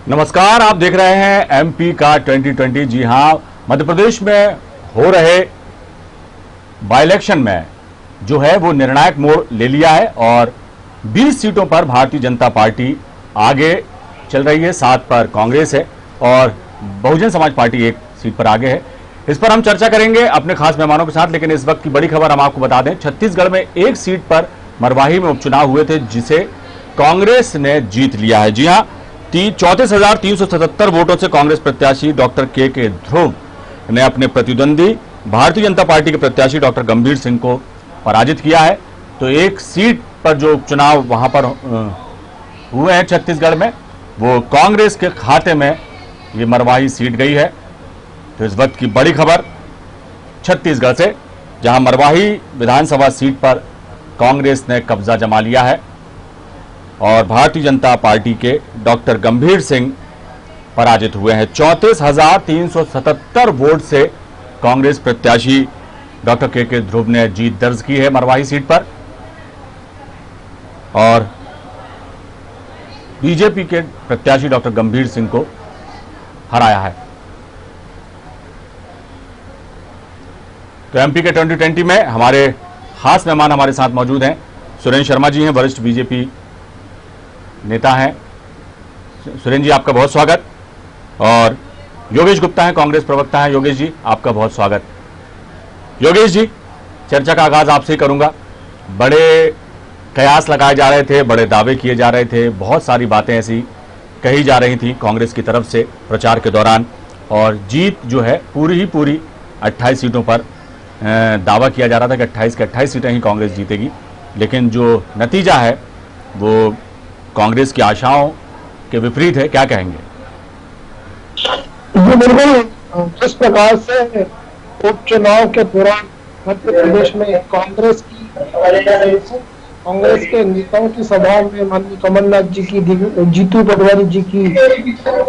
नमस्कार, आप देख रहे हैं एमपी का 2020। जी हां, मध्य प्रदेश में हो रहे बाई इलेक्शन में जो है वो निर्णायक मोड़ ले लिया है और 20 सीटों पर भारतीय जनता पार्टी आगे चल रही है, 7 पर कांग्रेस है और बहुजन समाज पार्टी 1 सीट पर आगे है। इस पर हम चर्चा करेंगे अपने खास मेहमानों के साथ, लेकिन इस वक्त की बड़ी खबर हम आपको बता दें, छत्तीसगढ़ में 1 सीट पर मरवाही में उपचुनाव हुए थे जिसे कांग्रेस ने जीत लिया है। जी हां, 34,377 वोटों से कांग्रेस प्रत्याशी डॉक्टर के ध्रुव ने अपने प्रतिद्वंदी भारतीय जनता पार्टी के प्रत्याशी डॉक्टर गंभीर सिंह को पराजित किया है। तो 1 सीट पर जो उपचुनाव वहां पर हुए हैं छत्तीसगढ़ में, वो कांग्रेस के खाते में ये मरवाही सीट गई है। तो इस वक्त की बड़ी खबर छत्तीसगढ़ से, जहां मरवाही विधानसभा सीट पर कांग्रेस ने कब्जा जमा लिया है और भारतीय जनता पार्टी के डॉक्टर गंभीर सिंह पराजित हुए हैं। 34,377 वोट से कांग्रेस प्रत्याशी डॉक्टर के ध्रुव ने जीत दर्ज की है मरवाही सीट पर और बीजेपी के प्रत्याशी डॉक्टर गंभीर सिंह को हराया है। तो एमपी के 2020 में हमारे खास मेहमान हमारे साथ मौजूद हैं। सुरेंद्र शर्मा जी हैं, वरिष्ठ बीजेपी नेता हैं। सुरेंद्र जी, आपका बहुत स्वागत। और योगेश गुप्ता हैं, कांग्रेस प्रवक्ता हैं। योगेश जी, आपका बहुत स्वागत। योगेश जी, चर्चा का आगाज आपसे ही करूंगा। बड़े कयास लगाए जा रहे थे, बड़े दावे किए जा रहे थे, बहुत सारी बातें ऐसी कही जा रही थी कांग्रेस की तरफ से प्रचार के दौरान, और जीत जो है पूरी ही पूरी 28 सीटों पर दावा किया जा रहा था कि 28 की 28 सीटें ही कांग्रेस जीतेगी। लेकिन जो नतीजा है वो कांग्रेस की आशाओं के विपरीत है। क्या कहेंगे? जी बिल्कुल, जिस प्रकार से उपचुनाव के दौरान मध्य प्रदेश में कांग्रेस के नेताओं की सभा में माननीय कमलनाथ जी की, जीतू पटवारी जी की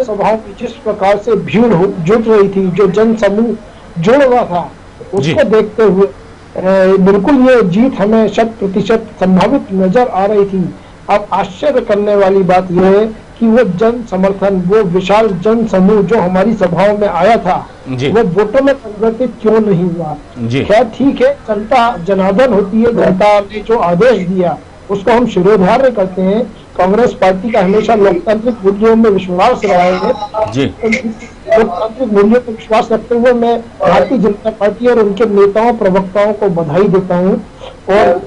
सभाओं में जिस प्रकार से भीड़ जुट रही थी, जो जन समूह जुड़ रहा था, उसको देखते हुए बिल्कुल ये जीत हमें 100% संभावित नजर आ रही थी। अब आश्चर्य करने वाली बात यह है कि वो जन समर्थन, वो विशाल जन समूह जो हमारी सभाओं में आया था, वो वोटों में परिवर्तित क्यों नहीं हुआ? खैर ठीक है, जनता जनार्दन होती है, जनता ने जो आदेश दिया उसको हम शिरोधार्य करते हैं। कांग्रेस पार्टी का हमेशा लोकतांत्रिक मूल्यों में विश्वास रहा है। लोकतांत्रिक मूल्यों पर विश्वास रखते हुए मैं भारतीय जनता पार्टी और उनके नेताओं प्रवक्ताओं को बधाई देता हूँ। और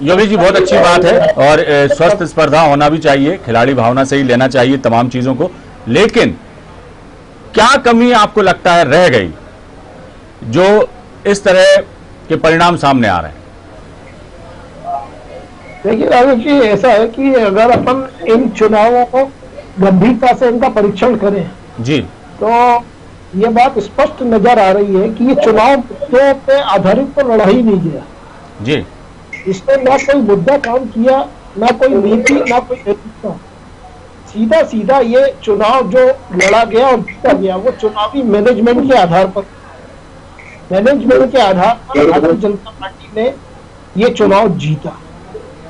योगेश जी, बहुत अच्छी बात है और स्वस्थ स्पर्धा होना भी चाहिए, खिलाड़ी भावना से ही लेना चाहिए तमाम चीजों को। लेकिन क्या कमी आपको लगता है रह गई जो इस तरह के परिणाम सामने आ रहे हैं? देखिए राहुल जी, ऐसा है कि अगर अपन इन चुनावों को गंभीरता से इनका परीक्षण करें जी, तो ये बात स्पष्ट नजर आ रही है कि ये चुनाव मुद्दों पे आधारित तो लड़ाई नहीं गया जी। इसमें ना कोई मुद्दा काम किया, ना कोई नीति, ना कोई नेतृत्व। सीधा सीधा ये चुनाव जो लड़ा गया और जीता गया वो चुनावी मैनेजमेंट के आधार पर, भारतीय जनता पार्टी ने ये चुनाव जीता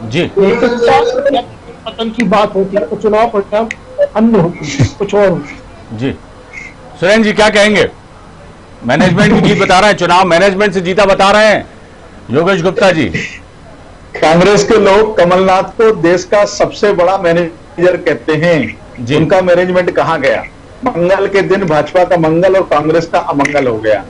जी। पतन की बात होती है तो चुनाव परिणाम अन्य होती है, कुछ और होती है। जी सुरेंद्र जी, क्या कहेंगे? मैनेजमेंट की जीत बता रहे हैं, चुनाव मैनेजमेंट से जीता बता रहे हैं योगेश गुप्ता जी। कांग्रेस के लोग कमलनाथ को देश का सबसे बड़ा मैनेजर कहते हैं। उनका मैनेजमेंट कहां गया? मंगल के दिन भाजपा का मंगल और कांग्रेस का अमंगल हो गया,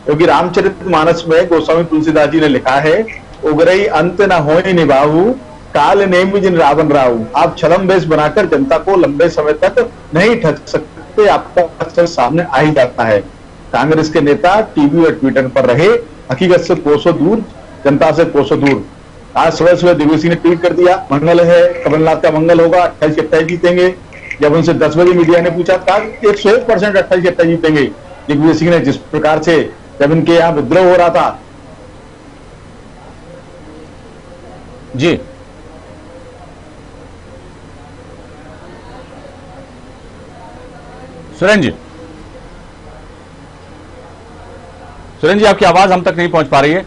क्योंकि रामचरितमानस में गोस्वामी तुलसीदास जी ने लिखा है, उगरई अंत न होय निभाऊ, काल नेम जिन रावण राऊ। आप छलम बेश बनाकर जनता को लंबे समय तक नहीं ठग सकते, आपका अक्सर सामने आ ही जाता है। कांग्रेस के नेता टीवी और ट्विटर पर रहे, हकीकत से कोसों दूर, जनता से कोसों दूर। आज सुबह सुबह दिग्विजय ने ट्वीट कर दिया, मंगल है, कमलनाथ का मंगल होगा, 28 के 28 जीतेंगे। जब उनसे 10 बजे मीडिया ने पूछा, कहा 101% 28 के 28 जीतेंगे। दिग्विजय सिंह ने जिस प्रकार से जब इनके यहाँ विद्रोह हो रहा था जी, सुरेंद्र जी, आपकी आवाज हम तक नहीं पहुंच पा रही है।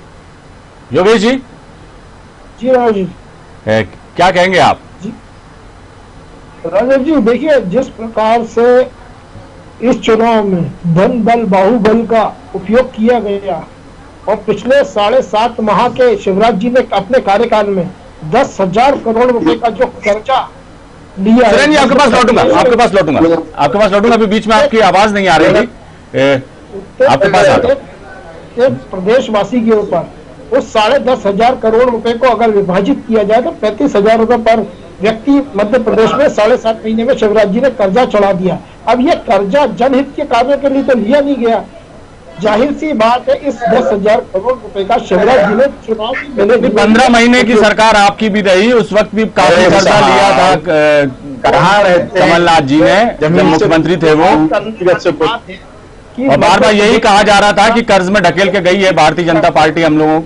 योगेश जी, जी राव जी, क्या कहेंगे आप? राजीव जी देखिए, जिस प्रकार से इस चुनाव में धन बल बाहुबल का उपयोग किया गया और पिछले 7.5 माह के शिवराज जी ने अपने कार्यकाल में 10,000 करोड़ रुपए का जो कर्जा लिया सुरेन जी, आपके पास लौटूंगा अभी बीच में आपकी आवाज नहीं आ रही थी, आपके पास आता प्रदेशवासी के ऊपर उस 10,500 करोड़ रुपए को अगर विभाजित किया जाए तो 35,000 रुपए पर व्यक्ति मध्य प्रदेश में 7.5 महीने में शिवराज जी ने कर्जा चढ़ा दिया। अब ये कर्जा जनहित के कार्यों के लिए तो लिया नहीं गया, जाहिर सी बात है इस 10,000 करोड़ रुपए का शिवराज जी ने चुनाव की 15 महीने की सरकार आपकी भी रही, उस वक्त भी काफी कर्जा लिया था कहाँ रहते कमलनाथ जी ने जब मुख्यमंत्री थे वो, और बार बार यही कहा जा रहा था कि कर्ज में ढकेल के गई है भारतीय जनता पार्टी, हम लोगों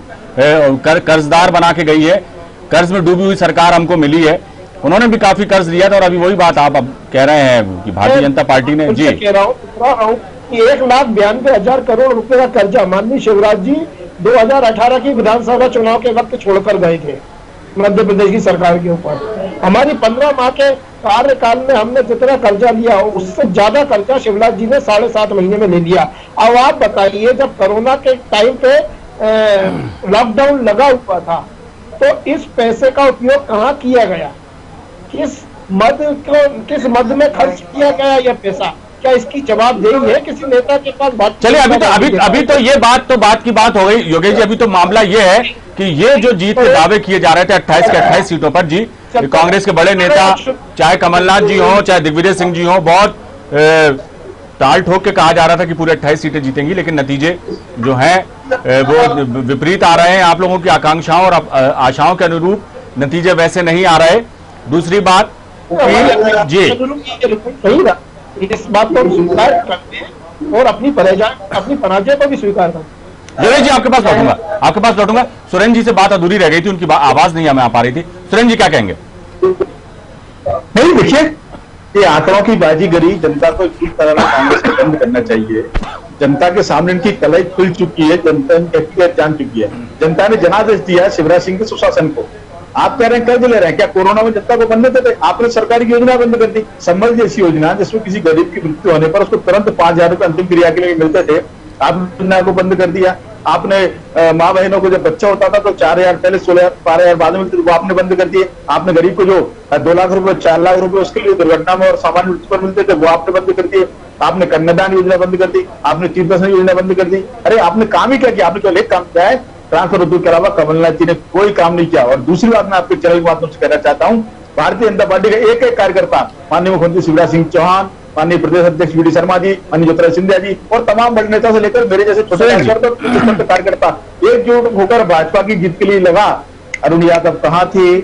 कर्जदार बना के गई है, कर्ज में डूबी हुई सरकार हमको मिली है। उन्होंने भी काफी कर्ज लिया था और अभी वही बात आप अब कह रहे हैं कि भारतीय जनता पार्टी ने जी कह रहा हूँ कि 1,92,000 करोड़ रुपए का कर्जा माननीय शिवराज जी 2018 की विधानसभा चुनाव के वक्त छोड़कर गए थे मध्य प्रदेश की सरकार के ऊपर। हमारी 15 माह के कार्यकाल में हमने जितना कर्जा लिया उससे ज्यादा कर्जा शिवराज जी ने 7.5 महीने में ले लिया। अब आप बताइए, जब कोरोना के टाइम पे लॉकडाउन लगा हुआ था तो इस पैसे का उपयोग कहाँ किया गया, किस मद में खर्च किया गया यह पैसा, क्या इसकी जवाबदेही है किसी नेता के पास? बात चलिए, अभी तो ये बात की बात हो गई योगेश जी। अभी तो मामला ये है कि ये जो जीत के दावे किए जा रहे थे 28 के 28 सीटों पर जी, कांग्रेस के बड़े नेता चाहे कमलनाथ जी हो चाहे दिग्विजय सिंह जी हो, बहुत ताल ठोक के कहा जा रहा था कि पूरे 28 सीटें जीतेंगी, लेकिन नतीजे जो हैं वो विपरीत आ रहे हैं। आप लोगों की आकांक्षाओं और आशाओं के अनुरूप नतीजे वैसे नहीं आ रहे। दूसरी बात जी, इस बात को स्वीकार करते हैं और अपनी पराजय को भी स्वीकार करते हैं। योगेश जी, आपके पास लौटूंगा। सुरेन जी से बात अधूरी रह गई थी, उनकी आवाज नहीं हमें आ पा रही थी। सुरेन जी क्या कहेंगे? नहीं, देखिए, ये आंकड़ों की बाजीगरी जनता को इस तरह कांग्रेस को बंद करना चाहिए। जनता के सामने इनकी कलई खुल चुकी है, जनता इनकी हकीकत जान चुकी है। जनता ने जनादेश दिया है शिवराज सिंह के सुशासन को। आप कह रहे हैं कर्ज ले रहे हैं, क्या कोरोना में जनता को बंद देते थे? आपने सरकारी योजना बंद कर दी, संबल जैसी योजना जिसमें किसी गरीब की मृत्यु होने पर उसको तुरंत 5,000 रुपए अंतिम क्रिया के लिए मिलते थे, आपने योजना को बंद कर दिया। आपने माँ बहनों को जब बच्चा होता था तो 4,000 पहले 16,000 12,000 बाद में मिलते थे, वो आपने बंद कर दिए। आपने गरीब को जो 2 लाख रुपए 4 लाख रुपए उसके लिए दुर्घटना में और सामान्य मृत्यु पर मिलते थे, वो आपने बंद कर दिए। आपने कन्यादान योजना बंद कर दी, आपने तीर्थदर्शन योजना बंद कर दी। अरे आपने काम ही क्या किया? आपने केवल एक काम किया है, ट्रांसफर उद्योग के अलावा कमलनाथ जी ने कोई काम नहीं किया। और दूसरी बात मैं आपके चैनल के माध्यम से कहना चाहता हूं, भारतीय जनता पार्टी का एक एक कार्यकर्ता, माननीय मुख्यमंत्री शिवराज सिंह चौहान, माननीय प्रदेश अध्यक्ष वी डी शर्मा जी, माननीय ज्योतिरादित्य सिंधिया जी और तमाम बड़े नेता से लेकर मेरे जैसे छोटे कार्यकर्ता एकजुट होकर भाजपा की जीत के लिए लगा। अरुण यादव कहाँ थे,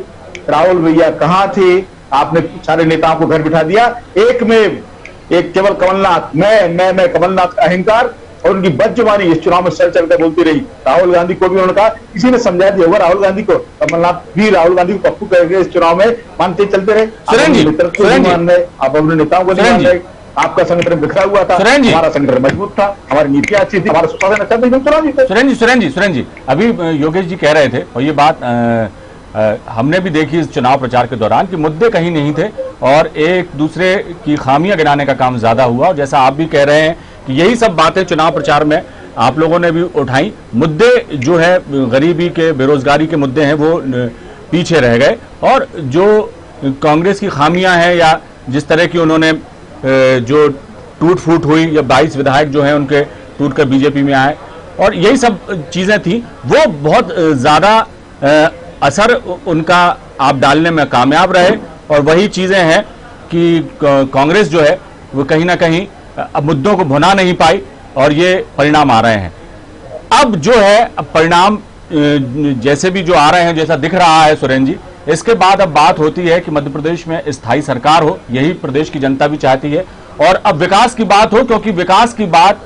राहुल भैया कहाँ थे? आपने सारे नेताओं को घर बिठा दिया। एक केवल कमलनाथ, मैं कमलनाथ का अहंकार और उनकी बदजुबानी इस चुनाव में सर चलकर बोलती रही। राहुल गांधी को भी उन्होंने कहा, किसी ने समझा दिया होगा राहुल गांधी को, कमलनाथ भी राहुल गांधी को पप्पू करके इस चुनाव में मानते चलते रहे। आप अपने नेताओं को नहीं मान रहे। आपका संगठन बिखरा हुआ था, हमारा संगठन मजबूत था, हमारी नीतियां अच्छी थी, हमारा सुशासन अच्छा था, चुनाव जीते। सुरेन जी, अभी योगेश जी कह रहे थे और ये बात हमने भी देखी इस चुनाव प्रचार के दौरान कि मुद्दे कहीं नहीं थे और एक दूसरे की खामियां गिनाने का काम ज्यादा हुआ। और जैसा आप भी कह रहे हैं कि यही सब बातें चुनाव प्रचार में आप लोगों ने भी उठाई। मुद्दे जो है गरीबी के, बेरोजगारी के मुद्दे हैं, वो पीछे रह गए। और जो कांग्रेस की खामियां हैं या जिस तरह की उन्होंने जो टूट फूट हुई या 22 विधायक जो हैं उनके टूट कर बीजेपी में आए और यही सब चीजें थी, वो बहुत ज्यादा असर उनका आप डालने में कामयाब रहे। और वही चीजें हैं कि कांग्रेस जो है वो कहीं ना कहीं अब मुद्दों को भुना नहीं पाई और ये परिणाम आ रहे हैं। अब जो है परिणाम जैसे भी जो आ रहे हैं, जैसा दिख रहा है सुरेन जी, इसके बाद अब बात होती है कि मध्य प्रदेश में स्थायी सरकार हो, यही प्रदेश की जनता भी चाहती है। और अब विकास की बात हो, क्योंकि विकास की बात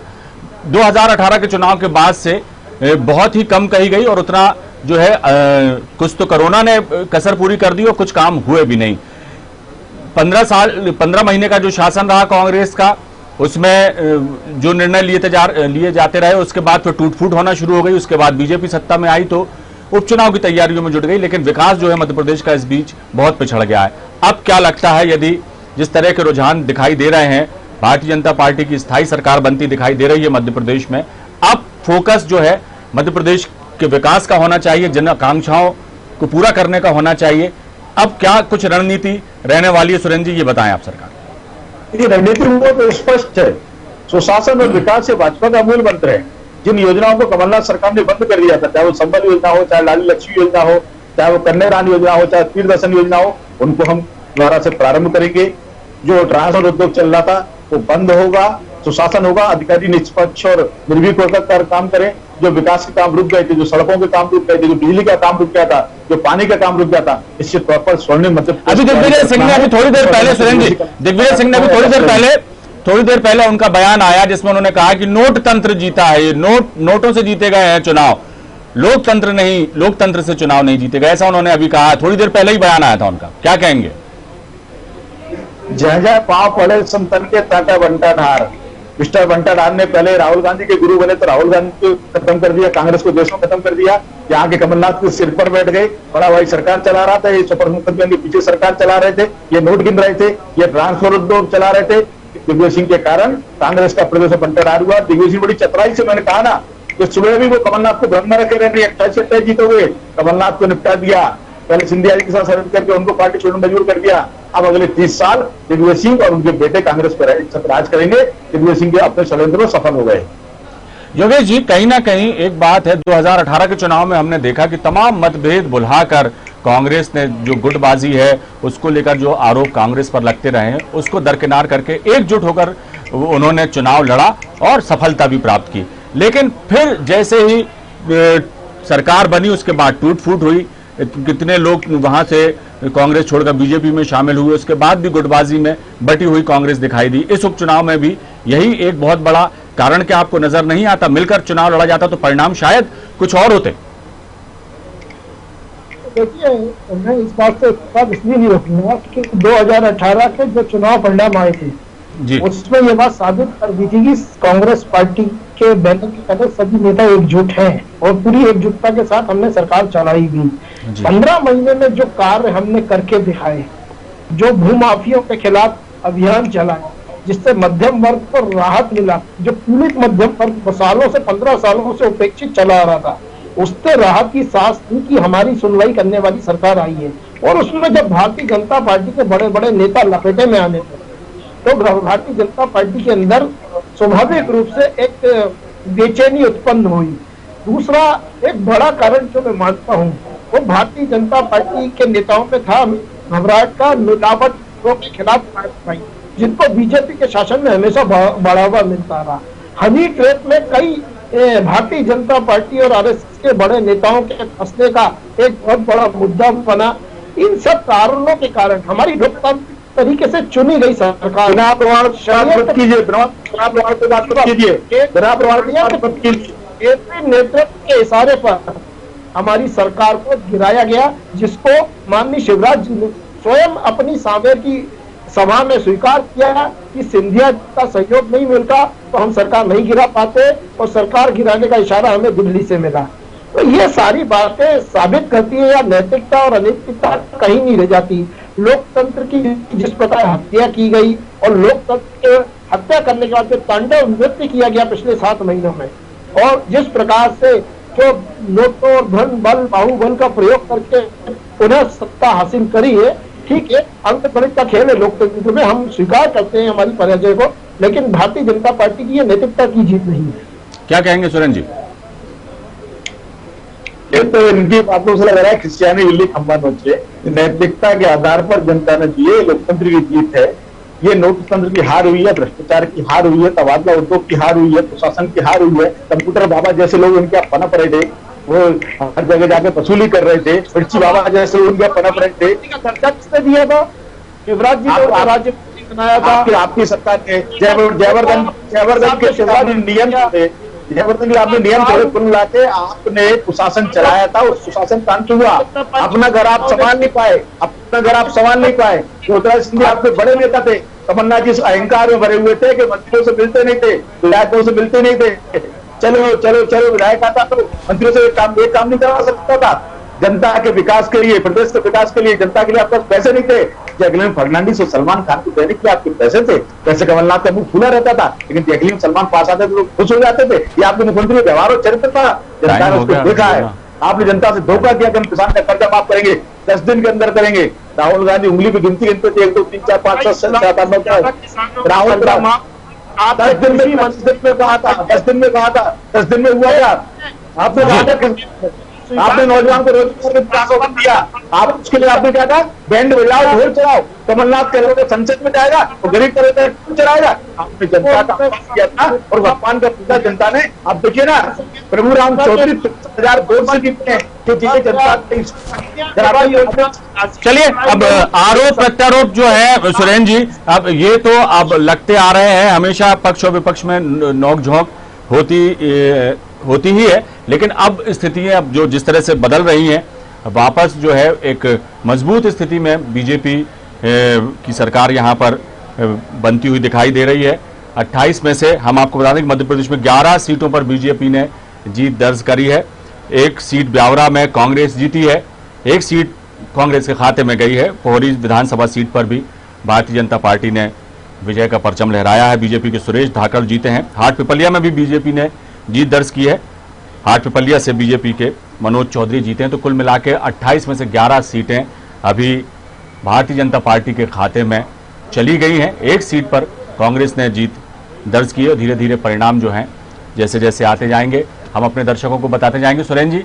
2018 के चुनाव के बाद से बहुत ही कम कही गई और उतना जो है कुछ तो कोरोना ने कसर पूरी कर दी और कुछ काम हुए भी नहीं। 15 महीने का जो शासन रहा कांग्रेस का, उसमें जो निर्णय लिए जाते रहे, उसके बाद फिर टूट फूट होना शुरू हो गई। उसके बाद बीजेपी सत्ता में आई तो उपचुनाव की तैयारियों में जुट गई, लेकिन विकास जो है मध्य प्रदेश का इस बीच बहुत पिछड़ गया है। अब क्या लगता है, यदि जिस तरह के रुझान दिखाई दे रहे हैं, भारतीय जनता पार्टी की स्थायी सरकार बनती दिखाई दे रही है मध्य प्रदेश में। अब फोकस जो है मध्य प्रदेश के विकास का होना चाहिए, जन आकांक्षाओं को पूरा करने का होना चाहिए। अब क्या कुछ रणनीति रहने वाली है सुरेंद्र जी, ये बताएं आप सरकार। ये रणनीति वो तो स्पष्ट है, सुशासन और विकास से भाजपा का मूल मंत्र है। जिन योजनाओं को कमलनाथ सरकार ने बंद कर दिया था, चाहे वो संबल योजना हो, चाहे लाली लक्ष्मी योजना हो, चाहे वो कन्यादान योजना हो, चाहे तीर्थदर्शन योजना हो, उनको हम दोबारा से प्रारंभ करेंगे। जो ट्रांसपोर्ट उद्योग चल रहा था वो बंद होगा, सुशासन होगा, अधिकारी निष्पक्ष और निर्भीक होकर काम करें। जो विकास के काम रुक गए थे, जो सड़कों के काम रुक गए थे, जो बिजली का काम रुक गया था, जो पानी का काम रुक गया था, निश्चित तौर पर स्वर्णिम मध्य प्रदेश। अभी दिग्विजय सिंह ने अभी थोड़ी देर पहले, सुरेंद्र जी, दिग्विजय सिंह ने अभी थोड़ी देर पहले उनका बयान आया जिसमें उन्होंने कहा कि नोट तंत्र जीता है, ये नोटों से जीते गए हैं चुनाव, लोकतंत्र से चुनाव नहीं जीते गए, ऐसा उन्होंने अभी कहा। थोड़ी देर पहले ही बयान आया था उनका, क्या कहेंगे? जय जय पाव पड़े संतन के ताटा बंटा ढार। मिस्टर बंटा ढार ने पहले राहुल गांधी के गुरु बने तो राहुल गांधी को खत्म कर दिया, कांग्रेस को देश में खत्म कर दिया। यहाँ के कमलनाथ के सिर पर बैठ गए, बड़ा भाई सरकार चला रहा था, ये सुपर मुख्यमंत्री के पीछे सरकार चला रहे थे, ये नोट गिन रहे थे, ये ट्रांसफर उद्योग चला रहे थे। दिग्विजय सिंह के कारण कांग्रेस का प्रदेश बंटा ढार हुआ। दिग्विजय सिंह बड़ी चतुराई से, मैंने कहा ना कि सुबह भी वो कमलनाथ को भ्रम में रखे रहे, 28 जीतोगे, कमलनाथ को निपटा दिया। पहले सिंधिया जी के साथ सर्वे करके उनको पार्टी छोड़ने मजबूर कर दिया। अब अगले 30 साल दिग्विजय सिंह और उनके बेटे कांग्रेस पर राज करेंगे। दिग्विजय सिंह के अपने षड्यंत्र में सफल हो गए। योगेश जी, कहीं ना कहीं एक बात है, 2018 के चुनाव में हमने देखा कि तमाम मतभेद भुलाकर कांग्रेस ने जो गुटबाजी है उसको लेकर जो आरोप कांग्रेस पर लगते रहे हैं उसको दरकिनार करके एकजुट होकर उन्होंने चुनाव लड़ा और सफलता भी प्राप्त की। लेकिन फिर जैसे ही सरकार बनी उसके बाद टूट फूट हुई, कितने लोग वहां से कांग्रेस छोड़कर बीजेपी में शामिल हुए, उसके बाद भी गुटबाजी में बटी हुई कांग्रेस दिखाई दी। इस उपचुनाव में भी यही एक बहुत बड़ा कारण क्या आपको नजर नहीं आता? मिलकर चुनाव लड़ा जाता तो परिणाम शायद कुछ और होते। देखिए, मैं इस बात से इसलिए नहीं रोकूंगा कि 2018 के जो चुनाव परिणाम आए थे जी, उसमें ये बात साबित कर दी थी कि कांग्रेस पार्टी के बैनर के तहत सभी नेता एकजुट हैं और पूरी एकजुटता के साथ हमने सरकार चलाई भी। 15 महीने में जो कार्य हमने करके दिखाए, जो भूमाफियों के खिलाफ अभियान चलाया, जिससे मध्यम वर्ग को राहत मिला, जो पीड़ित मध्यम वर्ग सालों से 15 सालों से उपेक्षित चला रहा था, उससे राहत की सांस थी कि हमारी सुनवाई करने वाली सरकार आई है। और उसमें जब भारतीय जनता पार्टी के बड़े बड़े नेता लपेटे में आने थे तो भारतीय जनता पार्टी के अंदर स्वाभाविक रूप से एक बेचैनी उत्पन्न हुई। दूसरा एक बड़ा कारण जो मैं मानता हूँ वो भारतीय जनता पार्टी के नेताओं में था घबराहट का, मिलावट के खिलाफ भाई, जिनको बीजेपी के शासन में हमेशा बढ़ावा मिलता रहा। हनी ट्रैप में कई भारतीय जनता पार्टी और आरएसएस के बड़े नेताओं के फंसने का एक बहुत बड़ा मुद्दा बना। इन सब कारणों के कारण हमारी लोकतांत्रिक तरीके से चुनी गई सरकार नेतृत्व के इशारे पर हमारी सरकार को गिराया गया, जिसको माननीय शिवराज जी ने स्वयं अपनी सांवेर की सभा में स्वीकार किया कि सिंधिया का सहयोग नहीं मिलता तो हम सरकार नहीं गिरा पाते और सरकार गिराने का इशारा हमें दिल्ली से मिला। तो ये सारी बातें साबित करती है या नैतिकता और अनैतिकता कहीं नहीं रह जाती। लोकतंत्र की जिस प्रकार हत्या की गई और लोकतंत्र के हत्या करने के बाद जो तांडव नृत्य किया गया पिछले 7 महीनों में, और जिस प्रकार से जो नोटों और धन बल बाहुबल का प्रयोग करके पुनः सत्ता हासिल करी है, ठीक है, अंत गणित का खेल है लोकतंत्र में, हम स्वीकार करते हैं हमारी पराजय को, लेकिन भारतीय जनता पार्टी की ये नैतिकता की जीत नहीं है। क्या कहेंगे सुरेंद्र जी? ये तो इनकी बातों से लग रहा है क्रिश्चियानी बिल्ली खंबा नोचे। नैतिकता के आधार पर जनता ने दिए, लोकतंत्र की जीत है। ये लोकतंत्र की हार हुई है, भ्रष्टाचार की हार हुई है, तबादला उद्योग की हार हुई है, प्रशासन की हार हुई है। कंप्यूटर बाबा जैसे लोग इनके पनप रहे थे, वो हर जगह जाके वसूली कर रहे थे। मिर्ची बाबा जैसे उनके पनप रहे थे। दर्जा किसने दिया था? शिवराज जी को राज्य बनाया था आपकी सरकार ने। जयवर्धन के शिवराज नियम थे, जयवर्धन आपने नियम थोड़े कुल मिलाते आपने प्रशासन चलाया था, उस प्रशासन कांच हुआ। अपना घर आप संभाल नहीं पाए, ज्योतिराज सिंधिया आपके बड़े नेता थे, कमलनाथ जी अहंकार में भरे हुए थे कि मंत्रियों से मिलते नहीं थे, विधायकों से मिलते नहीं थे। चलो विधायक आता तो मंत्रियों से एक काम नहीं करा सकता था। जनता के विकास के लिए, प्रदेश के विकास के लिए, जनता के लिए आपके पास पैसे नहीं थे। जैकलीन फर्नांडिस और सलमान खान को देने के आपके पैसे थे। वैसे कमलनाथ का मुंह फूला रहता था, लेकिन जैकलीन सलमान पास आते थे लोग खुश हो जाते थे। ये आपके मुख्यमंत्री का व्यवहार और चरित्र था, जनता ने उसको देखा है। आपने जनता से धोखा किया कि हम किसान का कर्जा माफ करेंगे, 10 दिन के अंदर करेंगे। राहुल गांधी उंगली पे गिनती गिनते थे, 1 2 3 4 5 6 7 8 9 राहुल 10 दिन में कहा था, 10 दिन में कहा था, 10 दिन में हुआ क्या? आपने कहा था आपने नौजवान को रोजगार के 50 दिया, आप उसके लिए आपने क्या कहा? बैंड बजाओ, ढोल चलाओ। कमलनाथ कह रहे थे संसद में जाएगा तो गरीब कह रहे थे चलाएगा। आपने जनता का अपमान किया था और अपमान का पूरा जनता ने। आप देखिए ना, प्रभु राम चौधरी 50,000 वोट से जीते हैं। चलिए, अब आरोप प्रत्यारोप जो है सुरेन जी, अब ये तो अब लगते आ रहे हैं, हमेशा पक्ष और विपक्ष में नोकझोंक होती ही है, लेकिन अब स्थितियां अब जो जिस तरह से बदल रही हैं, वापस जो है एक मजबूत स्थिति में बीजेपी की सरकार यहां पर बनती हुई दिखाई दे रही है। 28 में से हम आपको बता दें कि मध्य प्रदेश में 11 सीटों पर बीजेपी ने जीत दर्ज करी है। 1 सीट ब्यावरा में कांग्रेस जीती है, 1 सीट कांग्रेस के खाते में गई है। पोहरी विधानसभा सीट पर भी भारतीय जनता पार्टी ने विजय का परचम लहराया है। बीजेपी के सुरेश धाकड़ जीते हैं। हाटपिपलिया में भी बीजेपी ने जीत दर्ज की है। हाटपिपलिया से बीजेपी के मनोज चौधरी जीते हैं। तो कुल मिलाकर 28 में से 11 सीटें अभी भारतीय जनता पार्टी के खाते में चली गई हैं। 1 सीट पर कांग्रेस ने जीत दर्ज की है। धीरे धीरे परिणाम जो हैं जैसे जैसे आते जाएंगे हम अपने दर्शकों को बताते जाएंगे। सुरेन जी,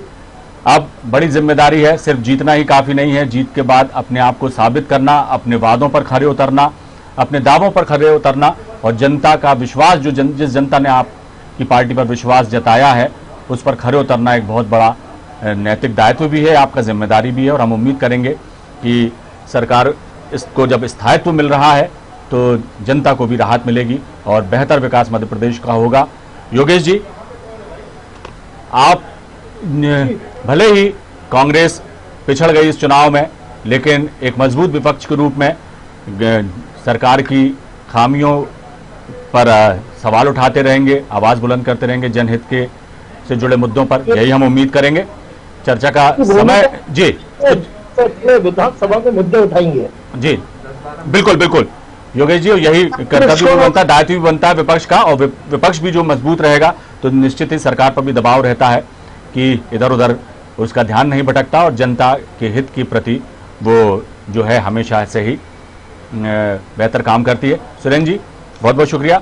अब बड़ी जिम्मेदारी है, सिर्फ जीतना ही काफी नहीं है। जीत के बाद अपने आप को साबित करना, अपने वादों पर खरे उतरना, अपने दावों पर खरे उतरना और जनता का विश्वास जो जिस जनता ने आपकी पार्टी पर विश्वास जताया है उस पर खरे उतरना एक बहुत बड़ा नैतिक दायित्व भी है, आपका जिम्मेदारी भी है। और हम उम्मीद करेंगे कि सरकार इसको जब स्थायित्व मिल रहा है तो जनता को भी राहत मिलेगी और बेहतर विकास मध्य प्रदेश का होगा। योगेश जी, आप भले ही कांग्रेस पिछड़ गई इस चुनाव में, लेकिन एक मजबूत विपक्ष के रूप में सरकार की खामियों पर सवाल उठाते रहेंगे, आवाज बुलंद करते रहेंगे, जनहित के से जुड़े मुद्दों पर। यही हम उम्मीद करेंगे। चर्चा का समय जी, विधानसभा के मुद्दे उठाएंगे जी, बिल्कुल बिल्कुल योगेश जी, यही कर्तव्य भी बनता है, दायित्व भी बनता है विपक्ष का। और विपक्ष भी जो मजबूत रहेगा तो निश्चित ही सरकार पर भी दबाव रहता है कि इधर उधर उसका ध्यान नहीं भटकता और जनता के हित के प्रति वो जो है हमेशा ऐसे ही बेहतर काम करती है। सुरेन जी, बहुत बहुत शुक्रिया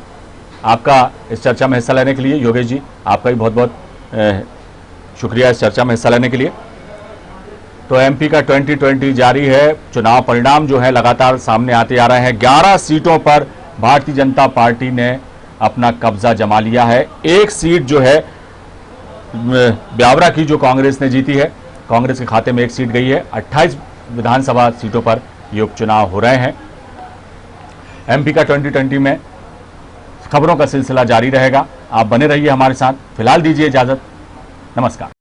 आपका इस चर्चा में हिस्सा लेने के लिए। योगेश जी, आपका भी बहुत बहुत शुक्रिया इस चर्चा में हिस्सा लेने के लिए। तो एमपी का 2020 जारी है। चुनाव परिणाम जो है लगातार सामने आते आ रहे हैं। 11 सीटों पर भारतीय जनता पार्टी ने अपना कब्जा जमा लिया है। 1 सीट जो है ब्यावरा की जो कांग्रेस ने जीती है, कांग्रेस के खाते में 1 सीट गई है। 28 विधानसभा सीटों पर ये उपचुनाव हो रहे हैं। एमपी का 2020 में खबरों का सिलसिला जारी रहेगा। आप बने रहिए हमारे साथ। फिलहाल दीजिए इजाजत। नमस्कार।